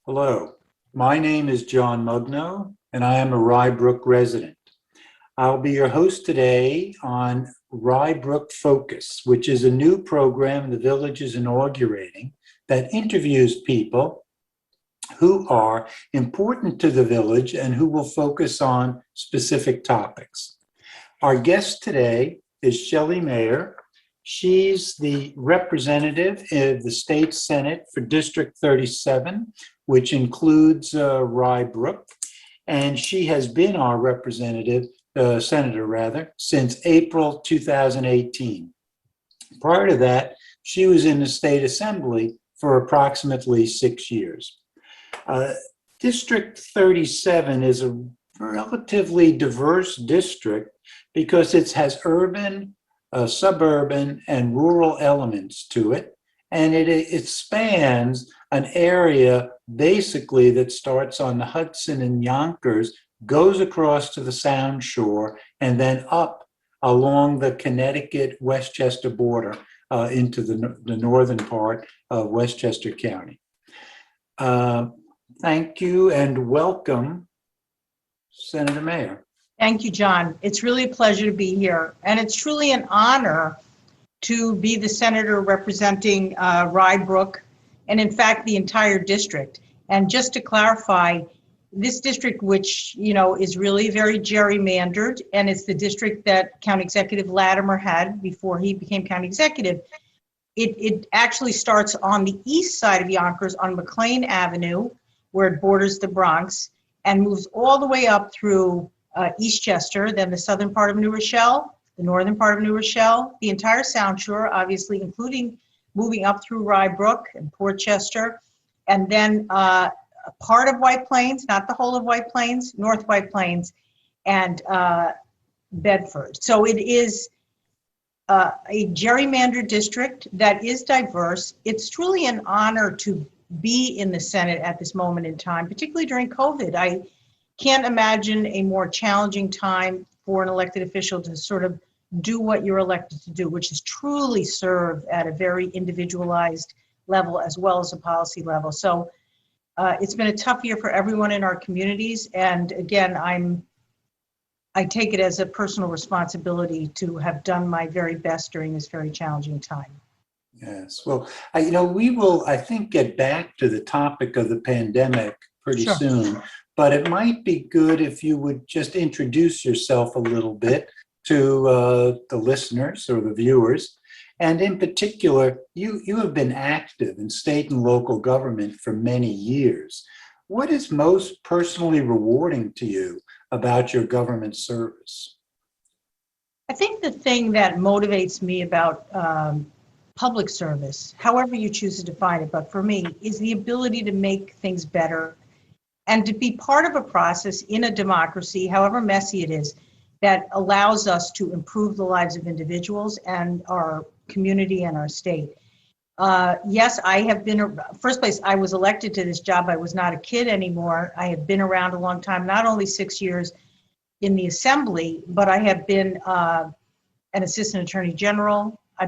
Hello, my name is John Mugno, and I am a Rye Brook resident. I'll be your host today on Rye Brook Focus, which is a new program the village is inaugurating that interviews people who are important to the village and who will focus on specific topics. Our guest today is Shelley Mayer. She's the representative of the state Senate for District 37, which includes Rye Brook, and she has been our representative, senator rather, since April 2018. Prior to that, she was in the state assembly for approximately 6 years. District 37 is a relatively diverse district because it has urban, suburban, and rural elements to it. And it spans an area basically that starts on the Hudson and Yonkers, goes across to the Sound Shore, and then up along the Connecticut-Westchester border into the northern part of Westchester County. Thank you and welcome, Senator Mayer. Thank you, John. It's really a pleasure to be here. And it's truly an honor to be the senator representing Rye Brook, and in fact, the entire district. And just to clarify, this district, which is really very gerrymandered, and it's the district that County Executive Latimer had before he became county executive. It actually starts on the east side of Yonkers on McLean Avenue, where it borders the Bronx, and moves all the way up through Eastchester, then the southern part of New Rochelle, the northern part of New Rochelle, the entire Sound Shore, obviously, including moving up through Rye Brook and Portchester, and then a part of White Plains, not the whole of White Plains, North White Plains, and Bedford. So it is a gerrymandered district that is diverse. It's truly an honor to be in the Senate at this moment in time, particularly during COVID. I can't imagine a more challenging time for an elected official to sort of do what you're elected to do, which is truly serve at a very individualized level as well as a policy level. So it's been a tough year for everyone in our communities. And again, I take it as a personal responsibility to have done my very best during this very challenging time. Yes, well, we will, I think, get back to the topic of the pandemic pretty Sure. soon, but it might be good if you would just introduce yourself a little bit to the listeners or the viewers. And in particular, you have been active in state and local government for many years. What is most personally rewarding to you about your government service? I think the thing that motivates me about public service, however you choose to define it, but for me, is the ability to make things better and to be part of a process in a democracy, however messy it is, that allows us to improve the lives of individuals and our community and our state. Yes, I have been, first place, I was elected to this job. I was not a kid anymore. I have been around a long time, not only 6 years in the assembly, but I have been an assistant attorney general. I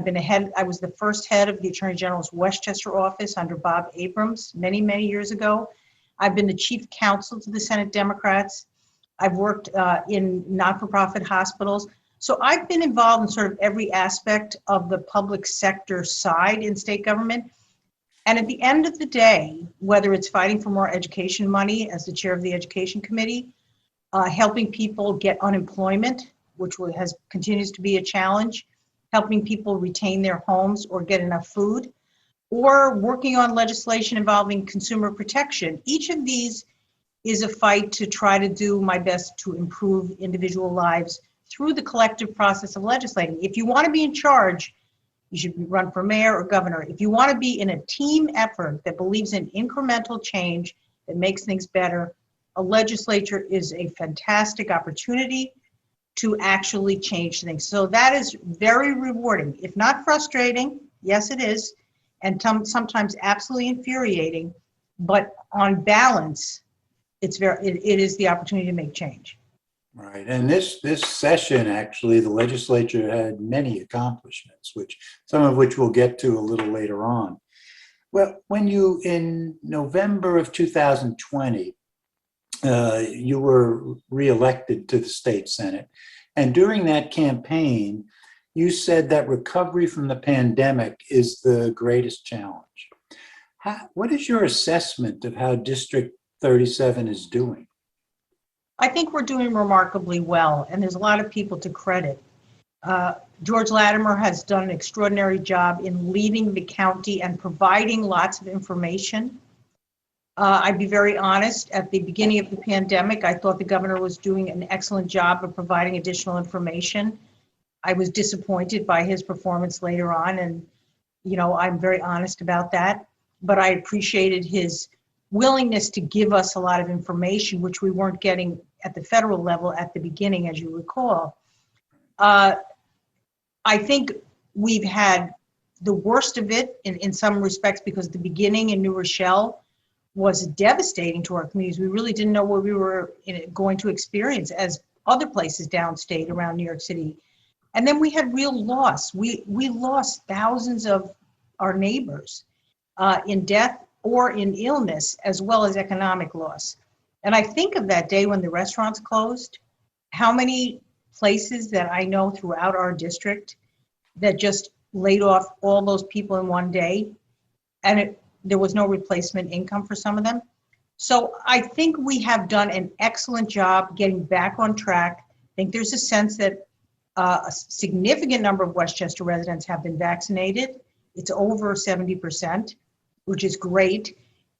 was the first head of the Attorney General's Westchester office under Bob Abrams many, many years ago. I've been the chief counsel to the Senate Democrats. I've worked in not-for-profit hospitals. So I've been involved in sort of every aspect of the public sector side in state government. And at the end of the day, whether it's fighting for more education money as the chair of the Education Committee, helping people get unemployment, which continues to be a challenge, helping people retain their homes or get enough food, or working on legislation involving consumer protection. Each of these is a fight to try to do my best to improve individual lives through the collective process of legislating. If you want to be in charge, you should run for mayor or governor. If you want to be in a team effort that believes in incremental change that makes things better, a legislature is a fantastic opportunity to actually change things. So that is very rewarding, if not frustrating. Yes, it is, and sometimes absolutely infuriating. But on balance, it is the opportunity to make change. Right, and this session, actually, the legislature had many accomplishments, some of which we'll get to a little later on. Well, in November of 2020, you were reelected to the state Senate. And during that campaign, you said that recovery from the pandemic is the greatest challenge. What is your assessment of how District 37 is doing? I think we're doing remarkably well, and there's a lot of people to credit. George Latimer has done an extraordinary job in leading the county and providing lots of information. I'd be very honest, at the beginning of the pandemic, I thought the governor was doing an excellent job of providing additional information. I was disappointed by his performance later on, and I'm very honest about that. But I appreciated his willingness to give us a lot of information, which we weren't getting at the federal level at the beginning, as you recall. I think we've had the worst of it in some respects, because the beginning in New Rochelle was devastating to our communities. We really didn't know what we were going to experience as other places downstate around New York City. And then we had real loss. We lost thousands of our neighbors in death or in illness, as well as economic loss. And I think of that day when the restaurants closed, how many places that I know throughout our district that just laid off all those people in one day, and there was no replacement income for some of them. So I think we have done an excellent job getting back on track. I think there's a sense that a significant number of Westchester residents have been vaccinated. It's over 70%, which is great.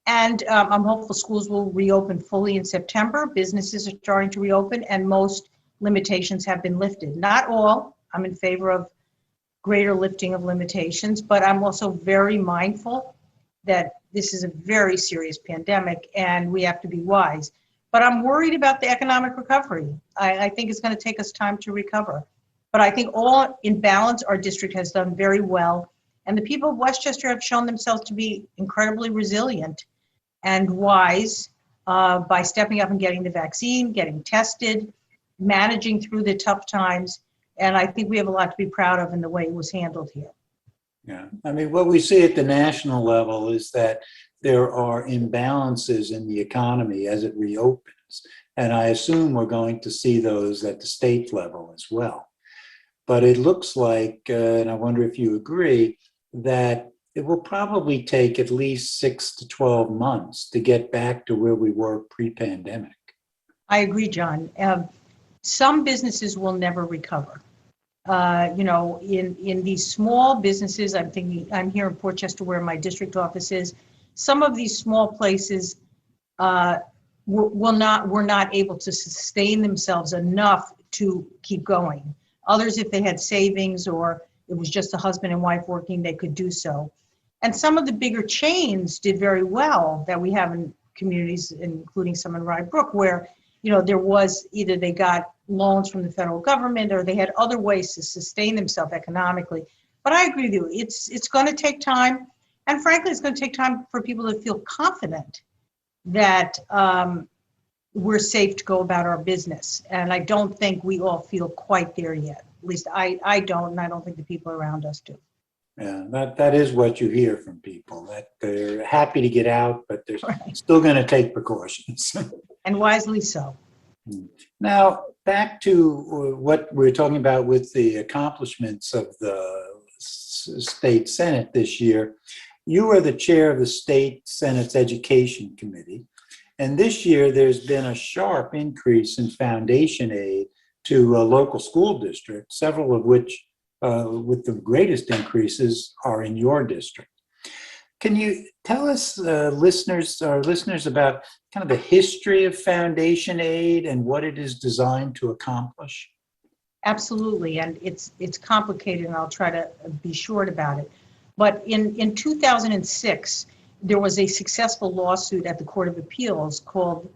And I'm hopeful schools will reopen fully in September. Businesses are starting to reopen, and most limitations have been lifted. Not all. I'm in favor of greater lifting of limitations, but I'm also very mindful that this is a very serious pandemic and we have to be wise. But I'm worried about the economic recovery. I think it's going to take us time to recover. But I think all in balance, our district has done very well. And the people of Westchester have shown themselves to be incredibly resilient and wise by stepping up and getting the vaccine, getting tested, managing through the tough times. And I think we have a lot to be proud of in the way it was handled here. Yeah, I mean, what we see at the national level is that there are imbalances in the economy as it reopens. And I assume we're going to see those at the state level as well. But it looks like, and I wonder if you agree, that it will probably take at least 6 to 12 months to get back to where we were pre-pandemic. I agree, John. Some businesses will never recover. In these small businesses, I'm here in Portchester where my district office is. Some of these small places were not able to sustain themselves enough to keep going. Others, if they had savings or it was just a husband and wife working, they could do so. And some of the bigger chains did very well that we have in communities, including some in Rye Brook, where there was either they got loans from the federal government or they had other ways to sustain themselves economically. But I agree with you, it's going to take time. And frankly, it's going to take time for people to feel confident that we're safe to go about our business. And I don't think we all feel quite there yet. At least I don't, and I don't think the people around us do. Yeah, that is what you hear from people, that they're happy to get out, but they're Right. still going to take precautions. And wisely so. Now, back to what we're talking about with the accomplishments of the state Senate this year. You are the chair of the state Senate's Education Committee. And this year, there's been a sharp increase in foundation aid to local school districts, several of which, with the greatest increases, are in your district. Can you tell us, our listeners, about kind of the history of foundation aid and what it is designed to accomplish? Absolutely, and it's complicated, and I'll try to be short about it. But in 2006, there was a successful lawsuit at the Court of Appeals called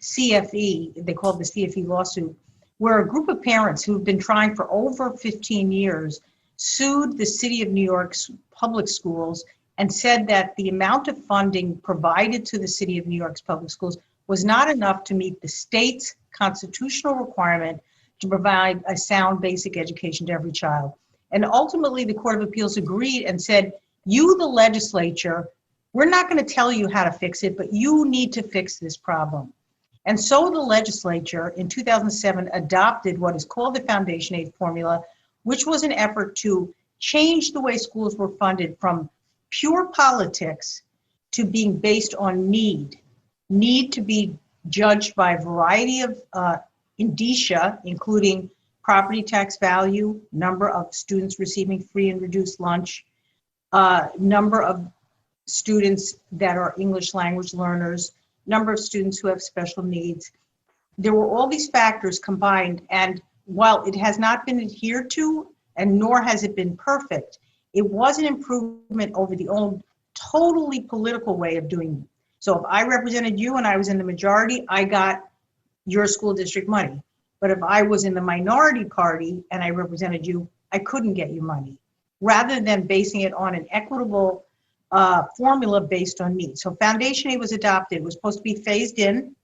CFE. They called the CFE lawsuit, where a group of parents who've been trying for over 15 years sued the City of New York's public schools and said that the amount of funding provided to the City of New York's public schools was not enough to meet the state's constitutional requirement to provide a sound basic education to every child. And ultimately, the Court of Appeals agreed and said You, the legislature, we're not going to tell you how to fix it, but you need to fix this problem. And so the legislature in 2007 adopted what is called the foundation aid formula, which was an effort to change the way schools were funded from pure politics to being based on need to be judged by a variety of indicia, including property tax value, number of students receiving free and reduced lunch, number of students that are English language learners, number of students who have special needs. There were all these factors combined, and while it has not been adhered to, and nor has it been perfect, it was an improvement over the old totally political way of doing it. So if I represented you and I was in the majority, I got your school district money. But if I was in the minority party and I represented you, I couldn't get you money, rather than basing it on an equitable formula based on need. So foundation aid was adopted. It was supposed to be phased in.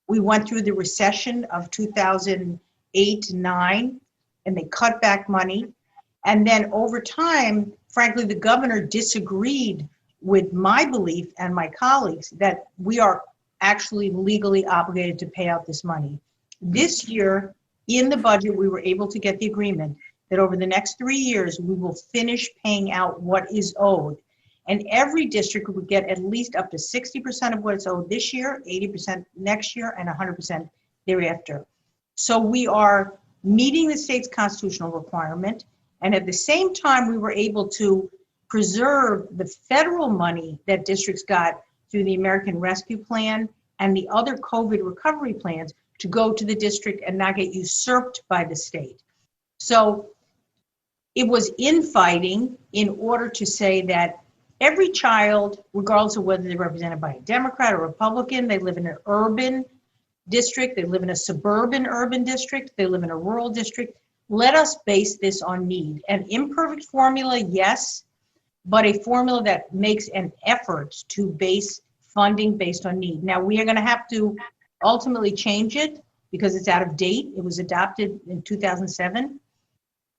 We went through the recession of 2008-9, and they cut back money. And then over time, frankly, the governor disagreed with my belief and my colleagues that we are actually legally obligated to pay out this money. This year, in the budget, we were able to get the agreement that over the next 3 years, we will finish paying out what is owed. And every district would get at least up to 60% of what it's owed this year, 80% next year, and 100% thereafter. So we are meeting the state's constitutional requirement. And at the same time, we were able to preserve the federal money that districts got through the American Rescue Plan and the other COVID recovery plans to go to the district and not get usurped by the state. So it was infighting in order to say that every child, regardless of whether they're represented by a Democrat or Republican, they live in an urban district, they live in a suburban urban district, they live in a rural district. Let us base this on need. An imperfect formula, yes, but a formula that makes an effort to base funding based on need. Now, we are going to have to ultimately change it because it's out of date. It was adopted in 2007.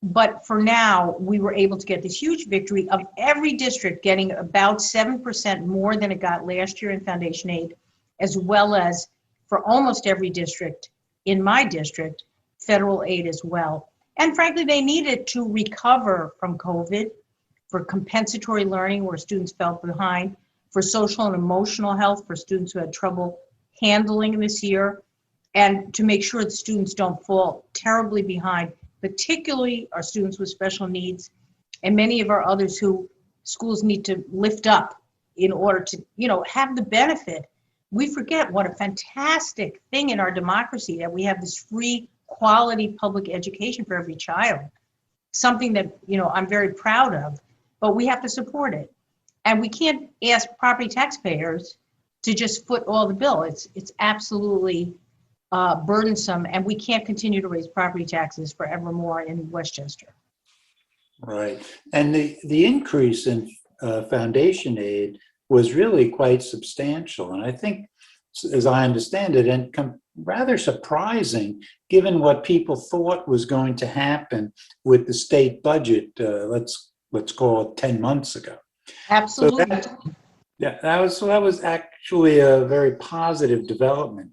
But for now, we were able to get this huge victory of every district getting about 7% more than it got last year in foundation aid, as well as for almost every district in my district, federal aid as well. And frankly, they needed to recover from COVID, for compensatory learning where students fell behind, for social and emotional health for students who had trouble handling this year, and to make sure that students don't fall terribly behind, particularly our students with special needs and many of our others who schools need to lift up in order to, have the benefit. We forget what a fantastic thing in our democracy that we have this free, quality public education for every child. Something that, I'm very proud of, but we have to support it. And we can't ask property taxpayers to just foot all the bill. It's absolutely burdensome, and we can't continue to raise property taxes forevermore in Westchester. Right. And the increase in foundation aid was really quite substantial. And I think, as I understand it, and rather surprising, given what people thought was going to happen with the state budget, let's call it 10 months ago. Absolutely. So that was actually a very positive development.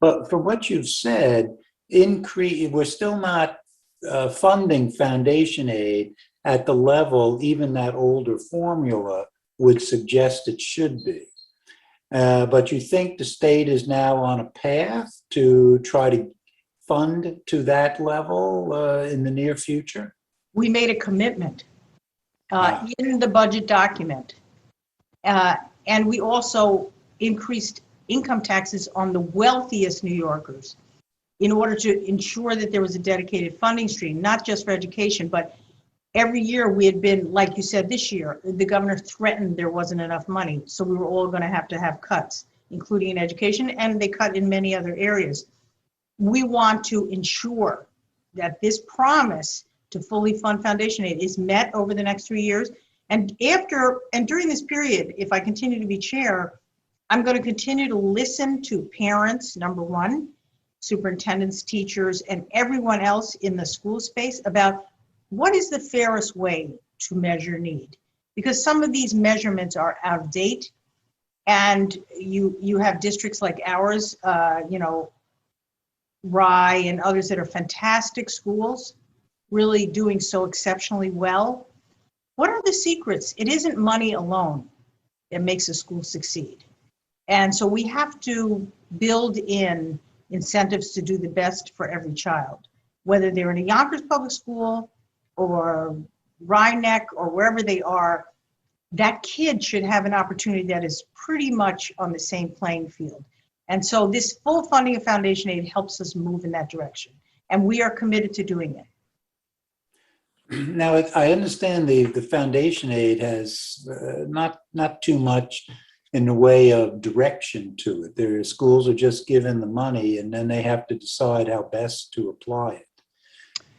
But from what you've said, we're still not funding foundation aid at the level even that older formula would suggest it should be. But you think the state is now on a path to try to fund to that level in the near future? We made a commitment in the budget document. And we also increased income taxes on the wealthiest New Yorkers in order to ensure that there was a dedicated funding stream, not just for education, but every year we had been, like you said, this year, the governor threatened there wasn't enough money. So we were all going to have cuts, including in education, and they cut in many other areas. We want to ensure that this promise to fully fund foundation aid is met over the next 3 years. And during this period, if I continue to be chair, I'm going to continue to listen to parents, number one, superintendents, teachers, and everyone else in the school space about what is the fairest way to measure need. because some of these measurements are out of date. And you have districts like ours, Rye and others that are fantastic schools, really doing so exceptionally well. What are the secrets? It isn't money alone that makes a school succeed. And so we have to build in incentives to do the best for every child, whether they're in a Yonkers public school or Rye Neck or wherever they are. That kid should have an opportunity that is pretty much on the same playing field. And so this full funding of Foundation Aid helps us move in that direction. And we are committed to doing it. Now, I understand the Foundation Aid has not too much in the way of direction to it. Their schools are just given the money and then they have to decide how best to apply it.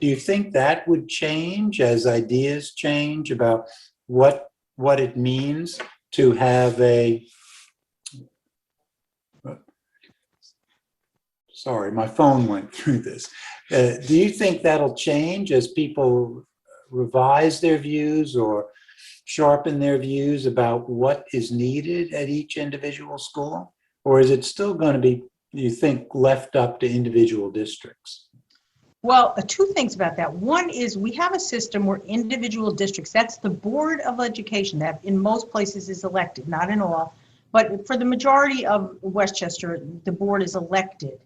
Do you think that would change as ideas change about what it means to have a, sorry, my phone went through this. Do you think that'll change as people revise their views or sharpen their views about what is needed at each individual school? Or is it still going to be, you think, left up to individual districts? Well, two things about that. One is we have a system where individual districts, that's the Board of Education, that in most places is elected, not in all, but for the majority of Westchester, the board is elected.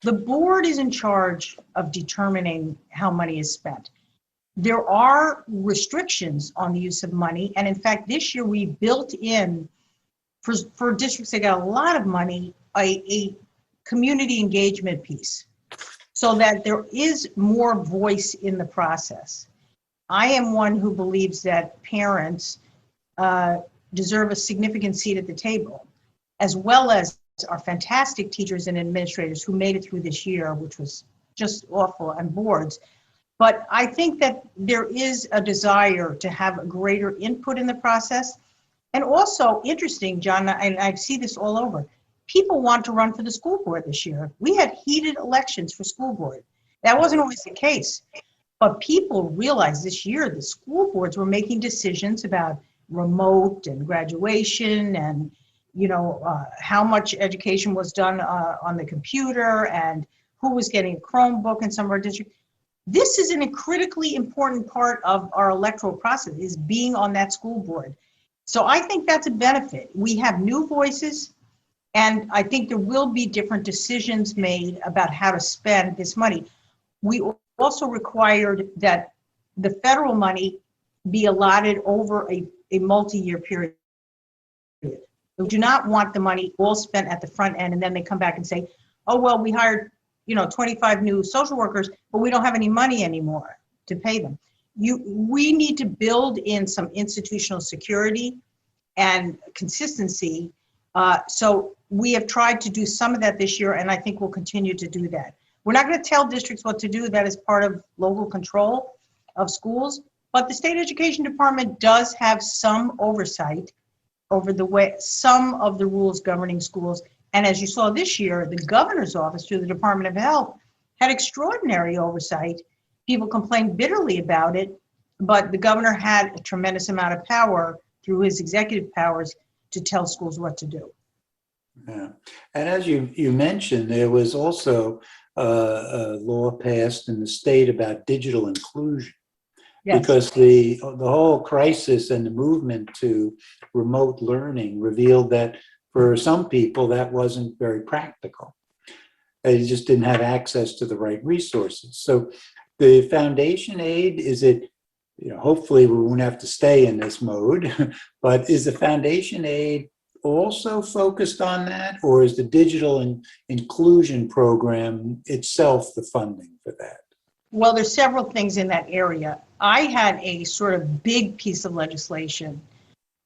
The board is in charge of determining how money is spent. There are restrictions on the use of money, and in fact, this year we built in, for districts that got a lot of money, a community engagement piece, so that there is more voice in the process. I am one who believes that parents deserve a significant seat at the table, as well as our fantastic teachers and administrators who made it through this year, which was just awful, and boards. But I think that there is a desire to have a greater input in the process. And also, interesting, John, and I see this all over, people want to run for the school board this year. We had heated elections for school board. That wasn't always the case. But people realized this year the school boards were making decisions about remote and graduation and how much education was done on the computer and who was getting a Chromebook in some of our districts. This is a critically important part of our electoral process, is being on that school board. So I think that's a benefit. We have new voices, and I think there will be different decisions made about how to spend this money. We also required that the federal money be allotted over a multi-year period. We do not want the money all spent at the front end and then they come back and say, oh, well, we hired 25 new social workers, but we don't have any money anymore to pay them. We need to build in some institutional security and consistency. So we have tried to do some of that this year, and I think we'll continue to do that. We're not going to tell districts what to do. That is part of local control of schools. But the state education department does have some oversight over the way some of the rules governing schools. And as you saw this year, the governor's office through the Department of Health had extraordinary oversight. People complained bitterly about it, but the governor had a tremendous amount of power through his executive powers to tell schools what to do. Yeah. And as you mentioned, there was also a law passed in the state about digital inclusion. Yes. Because the whole crisis and the movement to remote learning revealed that for some people that wasn't very practical. They just didn't have access to the right resources. So the Foundation Aid, is it, hopefully we won't have to stay in this mode, but is the Foundation Aid also focused on that, or is the digital inclusion program itself the funding for that? Well, there's several things in that area. I had a sort of big piece of legislation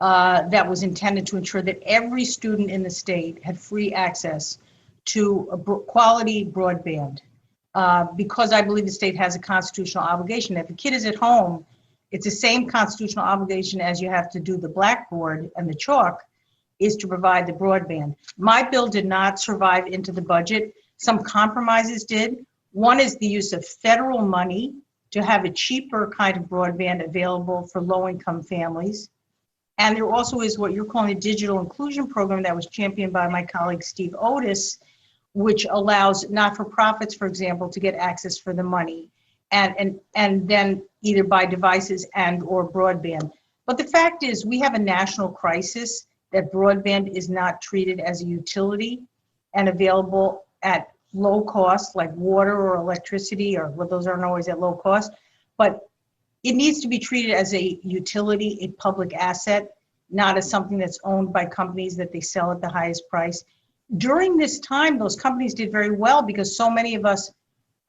that was intended to ensure that every student in the state had free access to a quality broadband, because I believe the state has a constitutional obligation. If a kid is at home, it's the same constitutional obligation as you have to do the blackboard and the chalk, is to provide the broadband. My bill did not survive into the budget. Some compromises did. One is the use of federal money to have a cheaper kind of broadband available for low-income families. And there also is what you're calling a digital inclusion program that was championed by my colleague Steve Otis, which allows not-for-profits, for example, to get access for the money and then either buy devices and or broadband. But the fact is, we have a national crisis that broadband is not treated as a utility and available at low cost, like water or electricity, or well, those aren't always at low cost, but it needs to be treated as a utility, a public asset, not as something that's owned by companies that they sell at the highest price. During this time, those companies did very well because so many of us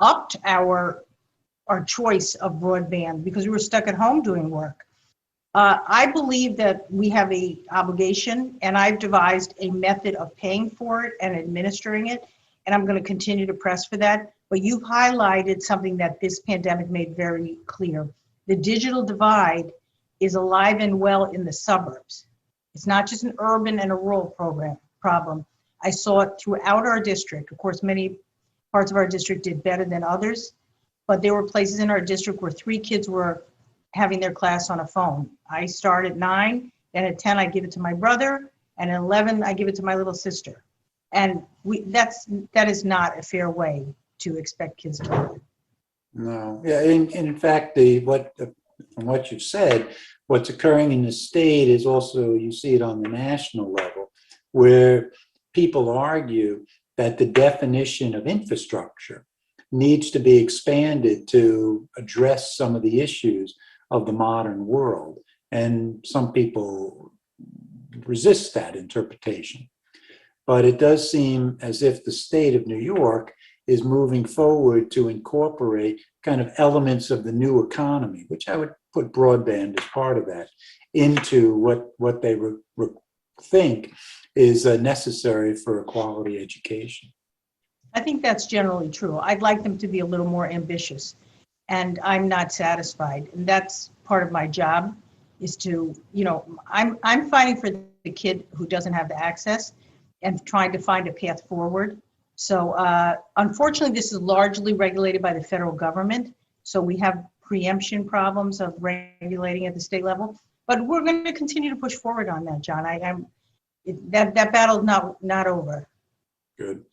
upped our choice of broadband because we were stuck at home doing work. I believe that we have a obligation, and I've devised a method of paying for it and administering it, and I'm going to continue to press for that. But you've highlighted something that this pandemic made very clear. The digital divide is alive and well in the suburbs. It's not just an urban and a rural problem. I saw it throughout our district. Of course, many parts of our district did better than others, but there were places in our district where 3 kids were having their class on a phone. I start at 9, then at 10 I give it to my brother, and at 11 I give it to my little sister. And that is not a fair way to expect kids to learn. No, yeah, in fact, from what you've said, what's occurring in the state is also, you see it on the national level, where people argue that the definition of infrastructure needs to be expanded to address some of the issues of the modern world. And some people resist that interpretation. But it does seem as if the state of New York is moving forward to incorporate kind of elements of the new economy, which I would put broadband as part of that, into what they think is necessary for a quality education. I think that's generally true. I'd like them to be a little more ambitious, and I'm not satisfied. And that's part of my job is to, I'm fighting for the kid who doesn't have the access and trying to find a path forward. So unfortunately, this is largely regulated by the federal government. So we have preemption problems of regulating at the state level, but we're going to continue to push forward on that, John. That battle's not over. Good.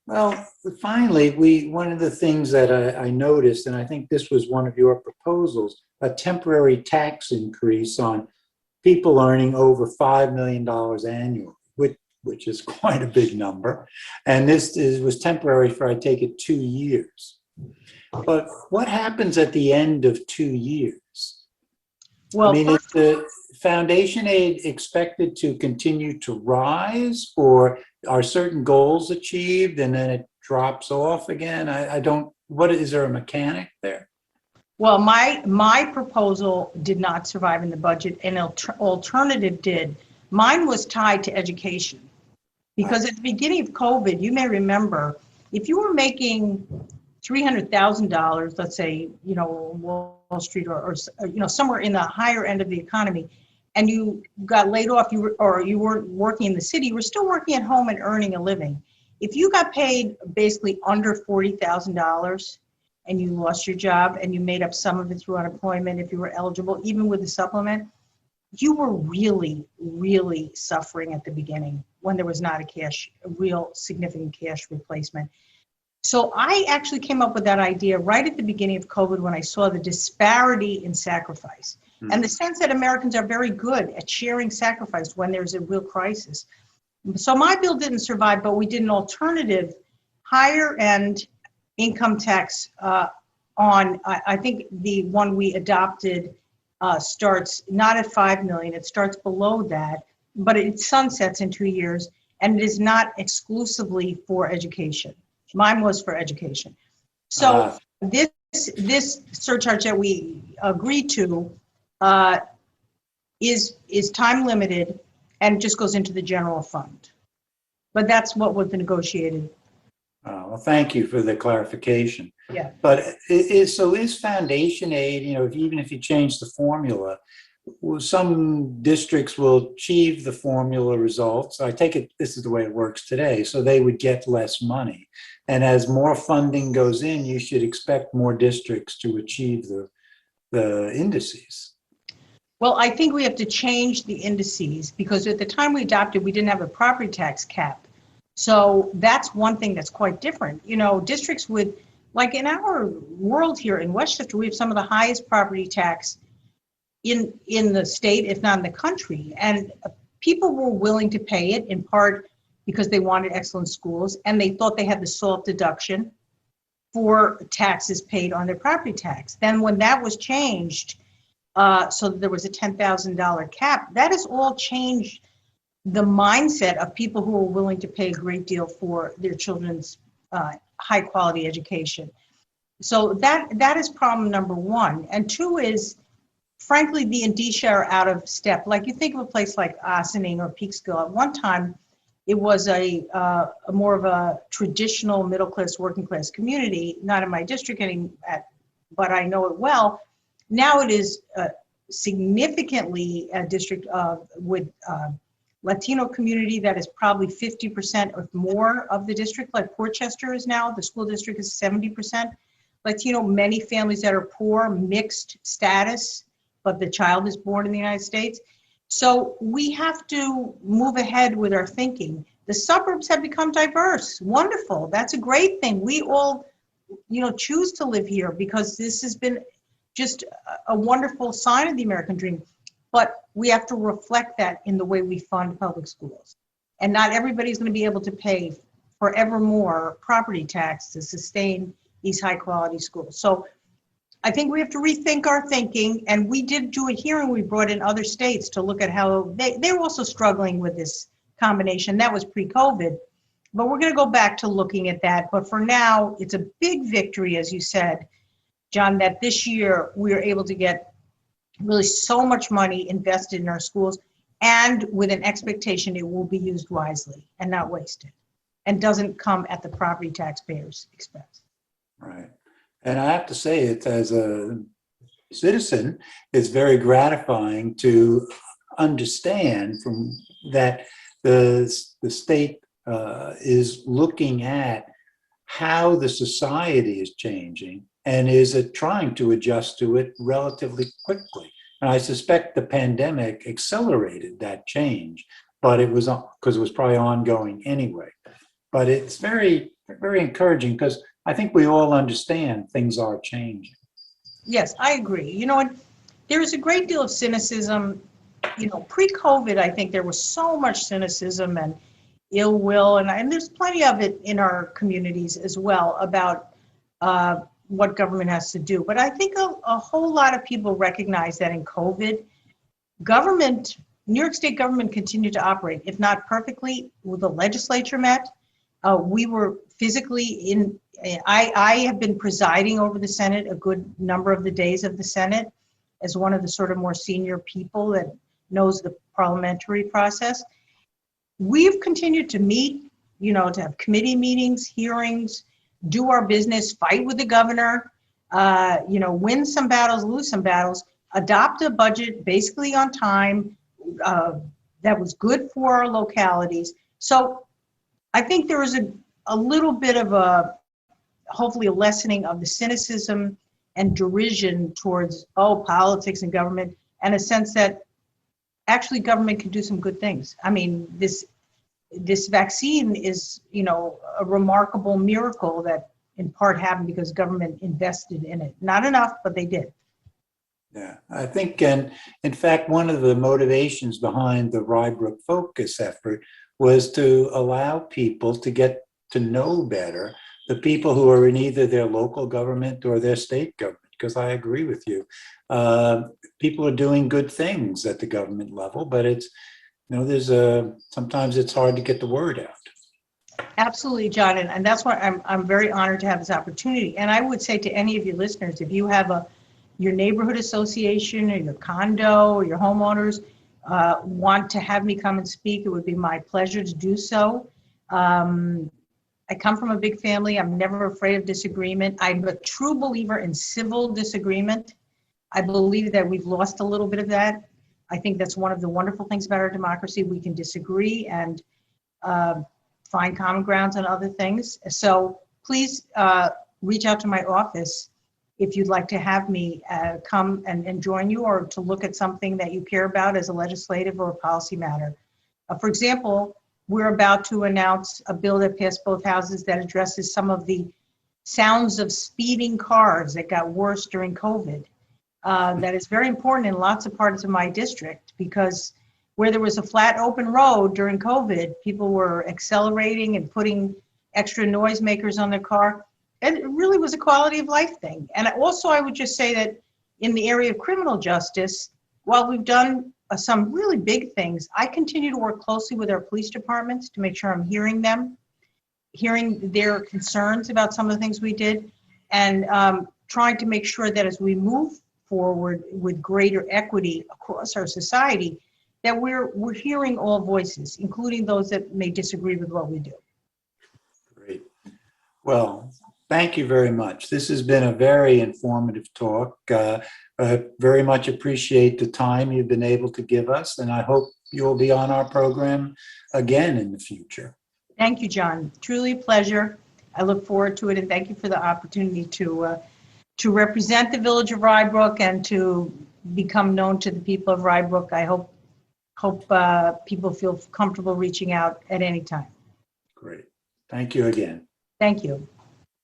Well, finally, one of the things that I noticed, and I think this was one of your proposals, a temporary tax increase on people earning over $5 million annually, which is quite a big number. And this was temporary for, I take it, 2 years. But what happens at the end of 2 years? Well, I mean, is the foundation aid expected to continue to rise, or are certain goals achieved and then it drops off again? Is there a mechanic there? Well, my proposal did not survive in the budget, and alternative did. Mine was tied to education. Because at the beginning of COVID, you may remember, if you were making $300,000, let's say, Wall Street or somewhere in the higher end of the economy, and you got laid off, you weren't working in the city, you were still working at home and earning a living. If you got paid basically under $40,000 and you lost your job and you made up some of it through unemployment, if you were eligible, even with the supplement, you were really, really suffering at the beginning when there was not a real significant cash replacement. So I actually came up with that idea right at the beginning of COVID when I saw the disparity in sacrifice and the sense that Americans are very good at sharing sacrifice when there's a real crisis. So my bill didn't survive, but we did an alternative higher end income tax on, I think the one we adopted starts not at 5 million, it starts below that, but it sunsets in 2 years, and it is not exclusively for education. Mine was for education. So this surcharge that we agreed to is time limited and just goes into the general fund. But that's what was negotiated. Well, thank you for the clarification. Yeah. But is foundation aid, even if you change the formula, some districts will achieve the formula results. I take it this is the way it works today, so they would get less money. And as more funding goes in, you should expect more districts to achieve the indices. Well, I think we have to change the indices because at the time we adopted, we didn't have a property tax cap. So that's one thing that's quite different. You know, districts with, like in our world here in Westchester, we have some of the highest property tax in the state, if not in the country. And people were willing to pay it in part because they wanted excellent schools and they thought they had the SALT deduction for taxes paid on their property tax. Then when that was changed, so there was a $10,000 cap, that has all changed the mindset of people who are willing to pay a great deal for their children's high quality education. So that is problem number one. And two is, frankly, the indicia are out of step. Like you think of a place like Ossining or Peekskill. At one time, it was a more of a traditional middle class, working class community, not in my district but I know it well. Now it is significantly a district with Latino community that is probably 50% or more of the district, like Portchester is now. The school district is 70% Latino, many families that are poor, mixed status, but the child is born in the United States. So we have to move ahead with our thinking. The suburbs have become diverse. Wonderful. That's a great thing. We all, choose to live here because this has been just a wonderful sign of the American dream. But we have to reflect that in the way we fund public schools. And not everybody's going to be able to pay forevermore property tax to sustain these high quality schools. So I think we have to rethink our thinking. And we did do a hearing. We brought in other states to look at how they're also struggling with this combination. That was pre-COVID. But we're going to go back to looking at that. But for now, it's a big victory, as you said, John, that this year we are able to get really so much money invested in our schools and with an expectation it will be used wisely and not wasted and doesn't come at the property taxpayers' expense. Right. And I have to say, it as a citizen, it's very gratifying to understand from that the state is looking at how the society is changing and is trying to adjust to it relatively quickly. And I suspect the pandemic accelerated that change, but it was because it was probably ongoing anyway. But it's very, very encouraging because I think we all understand things are changing. Yes, I agree. You know what? There is a great deal of cynicism. Pre-COVID, I think there was so much cynicism and ill will, and there's plenty of it in our communities as well about what government has to do. But I think a whole lot of people recognize that in COVID, New York State government continued to operate, if not perfectly, the legislature met. We were physically I have been presiding over the Senate a good number of the days of the Senate as one of the sort of more senior people that knows the parliamentary process. We've continued to meet, to have committee meetings, hearings, do our business, fight with the governor, win some battles, lose some battles, adopt a budget basically on time that was good for our localities. So I think there is a little bit of hopefully a lessening of the cynicism and derision towards, politics and government, and a sense that actually government can do some good things. I mean, this vaccine is, a remarkable miracle that in part happened because government invested in it. Not enough, but they did. Yeah, I think, and in fact, one of the motivations behind the Rye Brook Focus effort was to allow people to get to know better the people who are in either their local government or their state government, because I agree with you. People are doing good things at the government level, but it's, sometimes it's hard to get the word out. Absolutely, John, and that's why I'm very honored to have this opportunity. And I would say to any of your listeners, if you have your neighborhood association or your condo or your homeowners want to have me come and speak, it would be my pleasure to do so. I come from a big family. I'm never afraid of disagreement. I'm a true believer in civil disagreement. I believe that we've lost a little bit of that. I think that's one of the wonderful things about our democracy. We can disagree and find common grounds on other things. So please reach out to my office if you'd like to have me come and join you, or to look at something that you care about as a legislative or a policy matter. For example, we're about to announce a bill that passed both houses that addresses some of the sounds of speeding cars that got worse during COVID. That is very important in lots of parts of my district, because where there was a flat open road during COVID, people were accelerating and putting extra noisemakers on their car. And it really was a quality of life thing. And also, I would just say that in the area of criminal justice, while we've done some really big things, I continue to work closely with our police departments to make sure I'm hearing them, hearing their concerns about some of the things we did, and trying to make sure that as we move forward with greater equity across our society, that we're hearing all voices, including those that may disagree with what we do. Great. Well, thank you very much. This has been a very informative talk. I very much appreciate the time you've been able to give us, and I hope you'll be on our program again in the future. Thank you, John. Truly a pleasure. I look forward to it, and thank you for the opportunity to represent the village of Rye Brook and to become known to the people of Rye Brook. I hope people feel comfortable reaching out at any time. Great. Thank you again. Thank you.